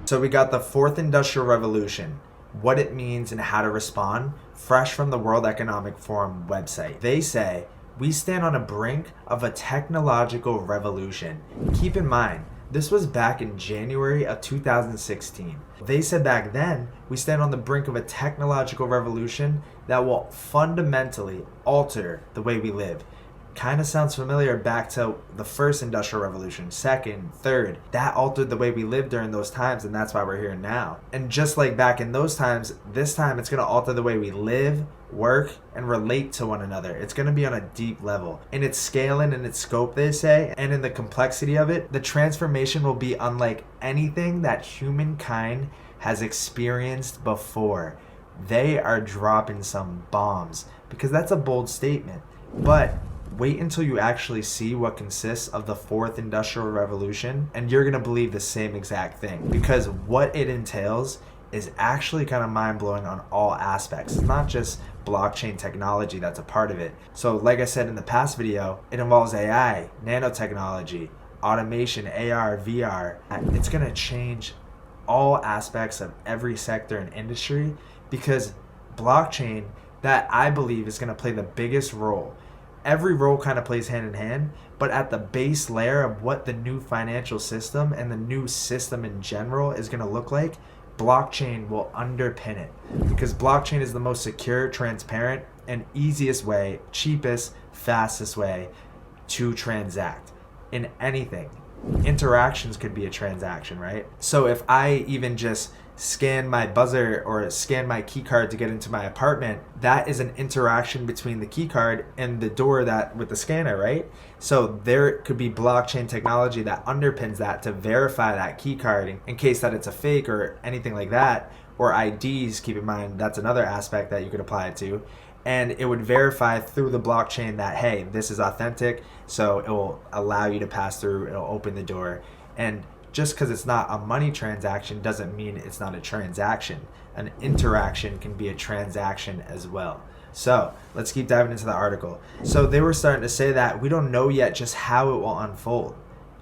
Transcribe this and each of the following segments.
So we got the fourth industrial revolution, what it means and how to respond, fresh from the World Economic Forum website. They say, we stand on a brink of a technological revolution. Keep in mind, this was back in January of 2016. They said back then, we stand on the brink of a technological revolution that will fundamentally alter the way we live. Kind of sounds familiar back to the first industrial revolution, second, third. That altered the way we lived during those times, and that's why we're here now. And just like back in those times, this time it's going to alter the way we live, work, and relate to one another. It's going to be on a deep level. In its scale and in its scope, they say, and in the complexity of it, the transformation will be unlike anything that humankind has experienced before. They are dropping some bombs, because that's a bold statement. But wait until you actually see what consists of the fourth industrial revolution, and you're going to believe the same exact thing, because what it entails is actually kind of mind-blowing on all aspects. It's not just blockchain technology that's a part of it. So like I said in the past video, it involves AI, nanotechnology, automation, AR, VR. It's going to change all aspects of every sector and industry, because blockchain, that I believe is going to play the biggest role. Every role kind of plays hand in hand, but at the base layer of what the new financial system and the new system in general is going to look like, blockchain will underpin it, because blockchain is the most secure, transparent, and easiest way, cheapest, fastest way to transact in anything. Interactions could be a transaction, right? So if I even just scan my buzzer or scan my key card to get into my apartment, that is an interaction between the key card and the door that with the scanner, right? So there could be blockchain technology that underpins that to verify that key card in case that it's a fake or anything like that, or IDs. Keep in mind, that's another aspect that you could apply it to. And it would verify through the blockchain that, hey, this is authentic, so it will allow you to pass through, it'll open the door. And just because it's not a money transaction doesn't mean it's not a transaction. An interaction can be a transaction as well. So let's keep diving into the article. So they were starting to say that we don't know yet just how it will unfold.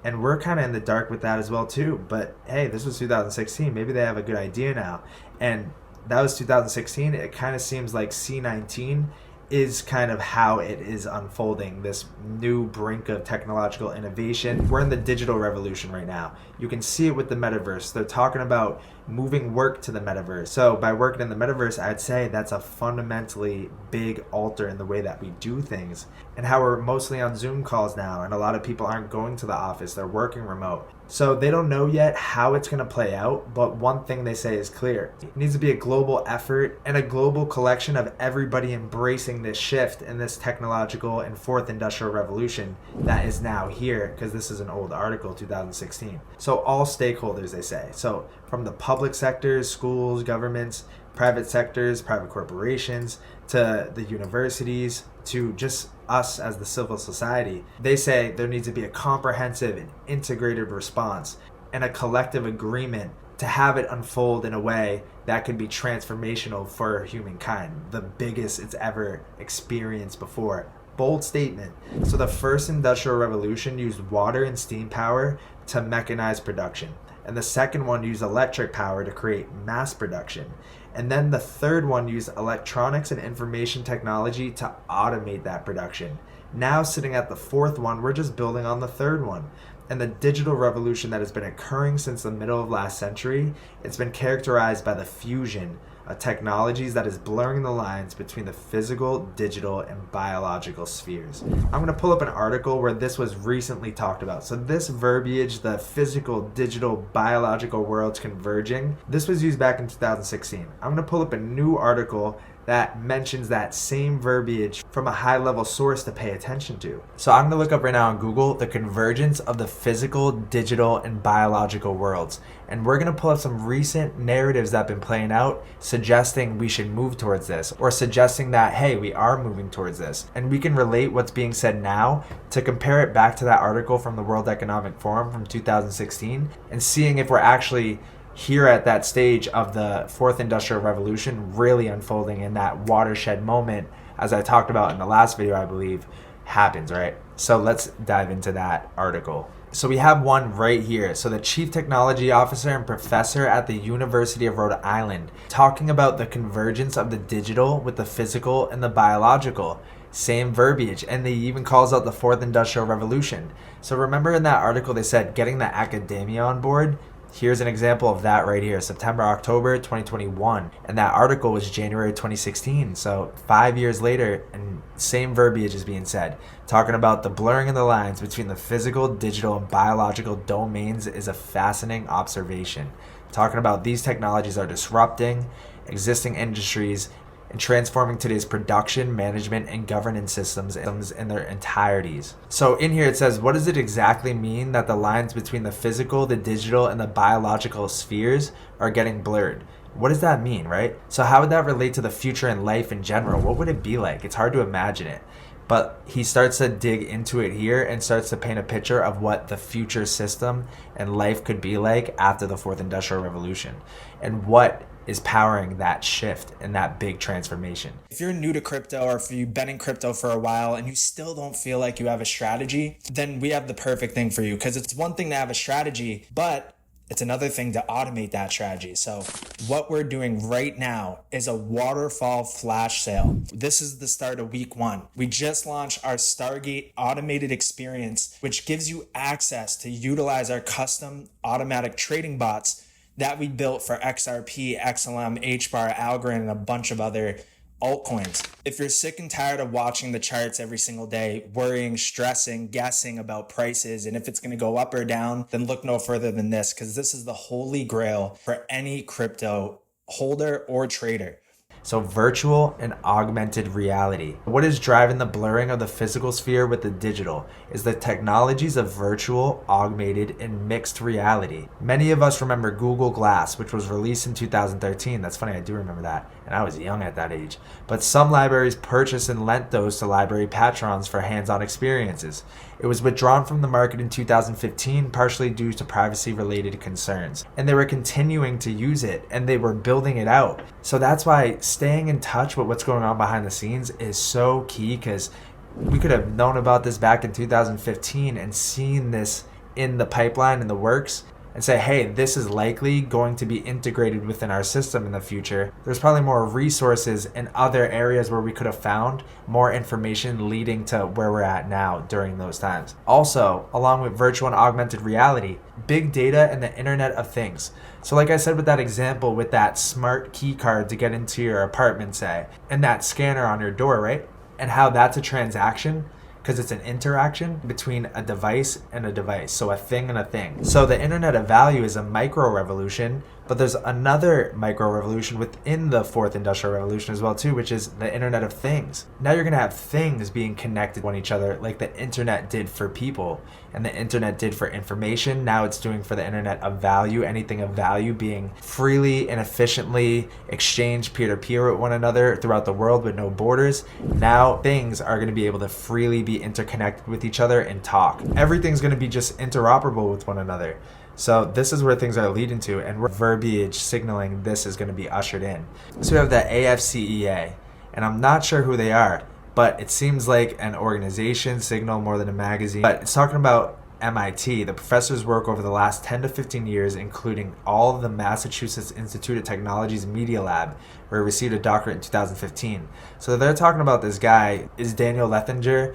And we're kind of in the dark with that as well too. But hey, this was 2016. Maybe they have a good idea now. And that was 2016. It kind of seems like C19 is kind of how it is unfolding, this new brink of technological innovation. We're in the digital revolution right now. You can see it with the metaverse. They're talking about moving work to the metaverse. So by working in the metaverse, I'd say that's a fundamentally big alter in the way that we do things, and how we're mostly on Zoom calls now, and a lot of people aren't going to the office, they're working remote. So they don't know yet how it's going to play out, but one thing they say is clear. It needs to be a global effort and a global collection of everybody embracing this shift in this technological and fourth industrial revolution that is now here, because this is an old article, 2016. So all stakeholders, they say. So from the public sectors, schools, governments, private sectors, private corporations, to the universities, to just us as the civil society. They say there needs to be a comprehensive and integrated response and a collective agreement to have it unfold in a way that could be transformational for humankind, the biggest it's ever experienced before. Bold statement. So the first industrial revolution used water and steam power to mechanize production, and the second one used electric power to create mass production. And then the third one used electronics and information technology to automate that production. Now sitting at the fourth one, we're just building on the third one. And the digital revolution that has been occurring since the middle of last century, it's been characterized by the fusion of technologies that is blurring the lines between the physical, digital, and biological spheres. I'm going to pull up an article where this was recently talked about. So this verbiage, the physical, digital, biological worlds converging, this was used back in 2016. I'm going to pull up a new article that mentions that same verbiage from a high-level source to pay attention to. So I'm going to look up right now on Google the convergence of the physical, digital, and biological worlds. And we're going to pull up some recent narratives that have been playing out suggesting we should move towards this, or suggesting that, hey, we are moving towards this. And we can relate what's being said now to compare it back to that article from the World Economic Forum from 2016 and seeing if we're actually here at that stage of the fourth industrial revolution really unfolding in that watershed moment, as I talked about in the last video, I believe, happens, right? So let's dive into that article. So we have one right here. So the Chief Technology Officer and Professor at the University of Rhode Island, talking about the convergence of the digital with the physical and the biological. Same verbiage, and they even calls out the fourth industrial revolution. So remember in that article they said getting the academia on board? Here's an example of that right here, September, October 2021. And that article was January 2016. So 5 years later, and same verbiage is being said. Talking about the blurring of the lines between the physical, digital, and biological domains is a fascinating observation. Talking about these technologies are disrupting existing industries and transforming today's production, management, and governance systems in their entireties. So in here it says, what does it exactly mean that the lines between the physical, the digital, and the biological spheres are getting blurred? What does that mean, right? So how would that relate to the future and life in general? What would it be like? It's hard to imagine it. But he starts to dig into it here and starts to paint a picture of what the future system and life could be like after the fourth industrial revolution, and what is powering that shift and that big transformation. If you're new to crypto, or if you've been in crypto for a while and you still don't feel like you have a strategy, then we have the perfect thing for you, because it's one thing to have a strategy, but it's another thing to automate that strategy. So what we're doing right now is a waterfall flash sale. This is the start of week 1. We just launched our Stargate automated experience, which gives you access to utilize our custom automatic trading bots that we built for XRP, XLM, HBAR, Algorand, and a bunch of other altcoins. If you're sick and tired of watching the charts every single day, worrying, stressing, guessing about prices and if it's going to go up or down, then look no further than this, because this is the holy grail for any crypto holder or trader. So virtual and augmented reality. What is driving the blurring of the physical sphere with the digital is the technologies of virtual, augmented, and mixed reality. Many of us remember Google Glass, which was released in 2013. That's funny, I do remember that. And I was young at that age. But some libraries purchased and lent those to library patrons for hands-on experiences. It was withdrawn from the market in 2015, partially due to privacy-related concerns. And they were continuing to use it, and they were building it out. So that's why staying in touch with what's going on behind the scenes is so key, because we could have known about this back in 2015 and seen this in the pipeline, in the works, and say, hey, this is likely going to be integrated within our system in the future. There's probably more resources in other areas where we could have found more information leading to where we're at now during those times. Also, along with virtual and augmented reality, big data and the Internet of Things. So like I said with that example with that smart key card to get into your apartment, say, and that scanner on your door, right? And how that's a transaction, because it's an interaction between a device and a device, so a thing and a thing. So the Internet of Value is a micro revolution, but there's another micro revolution within the fourth industrial revolution as well too, which is the Internet of Things. Now you're gonna have things being connected to each other like the internet did for people and the internet did for information. Now it's doing for the Internet of Value, anything of value being freely and efficiently exchanged peer-to-peer with one another throughout the world with no borders. Now things are gonna be able to freely be interconnected with each other and talk. Everything's gonna be just interoperable with one another. So this is where things are leading to, and we're verbiage signaling this is going to be ushered in. So we have the AFCEA, and I'm not sure who they are, but it seems like an organization, signal more than a magazine. But it's talking about MIT, the professor's work over the last 10 to 15 years, including all of the Massachusetts Institute of Technology's Media Lab, where he received a doctorate in 2015. So they're talking about this guy, is Daniel Lethinger.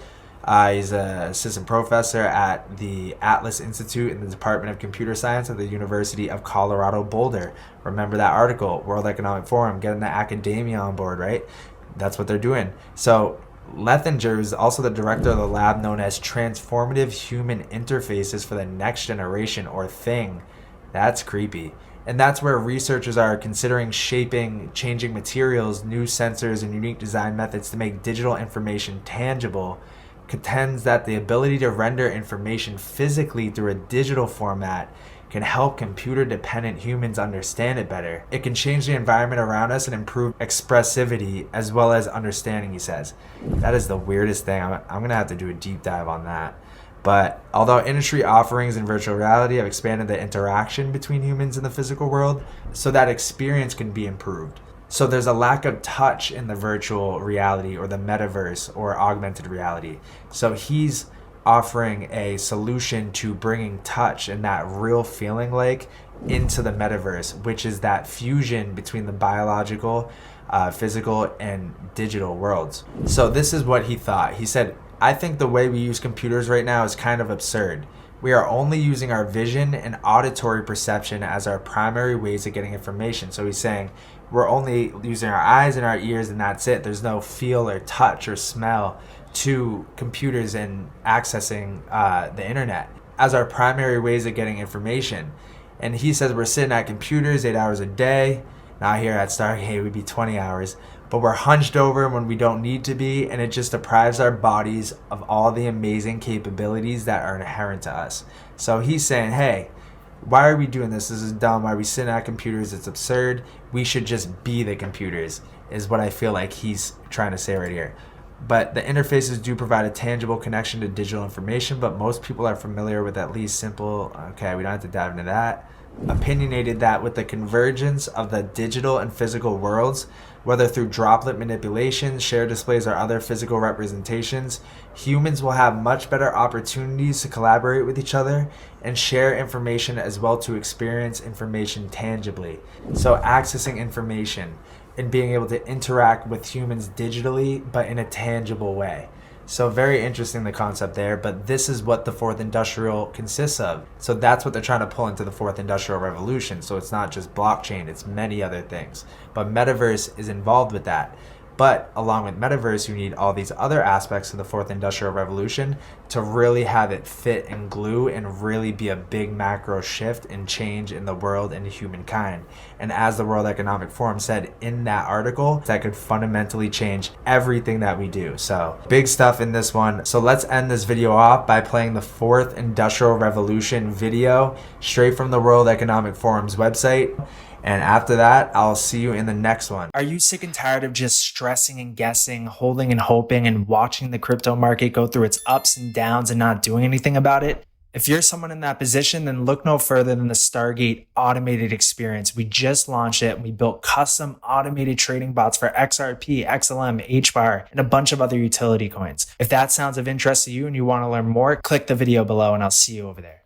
He's an assistant professor at the Atlas Institute in the Department of Computer Science at the University of Colorado Boulder. Remember that article, World Economic Forum, getting the academia on board, right? That's what they're doing. So Lethinger is also the director of the lab known as Transformative Human Interfaces for the Next Generation, or THING. That's creepy. And that's where researchers are considering shaping, changing materials, new sensors, and unique design methods to make digital information tangible. Contends that the ability to render information physically through a digital format can help computer-dependent humans understand it better. It can change the environment around us and improve expressivity as well as understanding, he says. That is the weirdest thing. I'm going to have to do a deep dive on that. But although industry offerings in virtual reality have expanded the interaction between humans and the physical world, so that experience can be improved. So there's a lack of touch in the virtual reality or the metaverse or augmented reality. So he's offering a solution to bringing touch and that real feeling like into the metaverse, which is that fusion between the biological, physical, and digital worlds. So this is what he thought. He said, I think the way we use computers right now is kind of absurd. We are only using our vision and auditory perception as our primary ways of getting information. So he's saying we're only using our eyes and our ears and that's it. There's no feel or touch or smell to computers and accessing the internet as our primary ways of getting information. And he says we're sitting at computers 8 hours a day. Now here at Stargate it would be 20 hours. But we're hunched over when we don't need to be, and it just deprives our bodies of all the amazing capabilities that are inherent to us. So he's saying, hey, why are we doing this? This is dumb. Why are we sitting at computers? It's absurd. We should just be the computers, is what I feel like he's trying to say right here. But the interfaces do provide a tangible connection to digital information, but most people are familiar with at least simple, okay, we don't have to dive into that, opinionated that with the convergence of the digital and physical worlds, whether through droplet manipulation, shared displays, or other physical representations, humans will have much better opportunities to collaborate with each other and share information as well to experience information tangibly. So accessing information and being able to interact with humans digitally, but in a tangible way. So very interesting, the concept there, but this is what the fourth industrial consists of. So that's what they're trying to pull into the fourth industrial revolution. So it's not just blockchain, it's many other things. But metaverse is involved with that. But along with metaverse, you need all these other aspects of the fourth industrial revolution to really have it fit and glue and really be a big macro shift and change in the world and humankind. And as the World Economic Forum said in that article, that could fundamentally change everything that we do. So big stuff in this one. So let's end this video off by playing the fourth industrial revolution video straight from the World Economic Forum's website. And after that, I'll see you in the next one. Are you sick and tired of just stressing and guessing, holding and hoping, and watching the crypto market go through its ups and downs and not doing anything about it? If you're someone in that position, then look no further than the Stargate automated experience. We just launched it and we built custom automated trading bots for XRP, XLM, HBAR, and a bunch of other utility coins. If that sounds of interest to you and you want to learn more, click the video below and I'll see you over there.